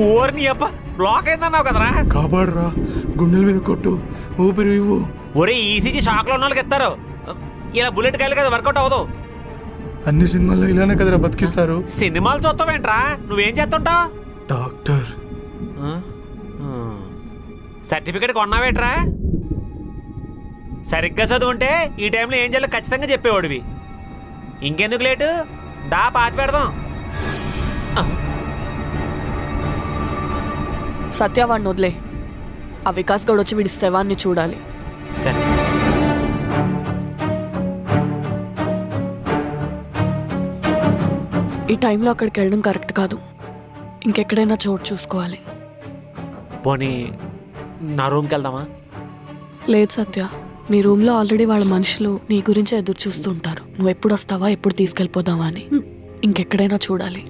ఓర్ని అప్ప బ్లాక్ అయిందన్నావు కదరా. కాపాడరా, గుండెల మీద కొట్టు, ఊపిరి ఇవ్వు. ఒరే ఈసీజీ షాక్లో ఉన్న వాళ్ళకి ఇస్తారు, ఇలా బుల్లెట్ కాయలు కదా వర్కౌట్ అవ్వదు. అన్ని సినిమాల్లో ఇలానే కదరా బతికిస్తారు. సినిమాలు చూస్తావేంట్రా, నువ్వేం చేస్తుంటావు? డాక్టర్. సర్టిఫికెట్ కొన్నావేట్రా? సరిగ్గా చదువుంటే ఈ టైంలో ఏం చేయాలో ఖచ్చితంగా చెప్పేవాడివి. ఇంకెందుకు లేటు, దా పాతి పెడదాం. సత్యవాడిని వదిలే, ఆ వికాస్ గౌడ్ వచ్చి వీడి శవాన్ని చూడాలి. సరే. ఈ టైంలో అక్కడికి వెళ్ళడం కరెక్ట్ కాదు, ఇంకెక్కడైనా చోటు చూసుకోవాలి. పోనీ నా రూమ్కి వెళ్దామా? లేదు సత్య, నీ రూమ్లో ఆల్రెడీ వాళ్ళ మనుషులు నీ గురించి ఎదురు చూస్తుంటారు. నువ్వు ఎప్పుడు వస్తావా, ఎప్పుడు తీసుకెళ్ళిపోదావా అని. ఇంకెక్కడైనా చూడాలి.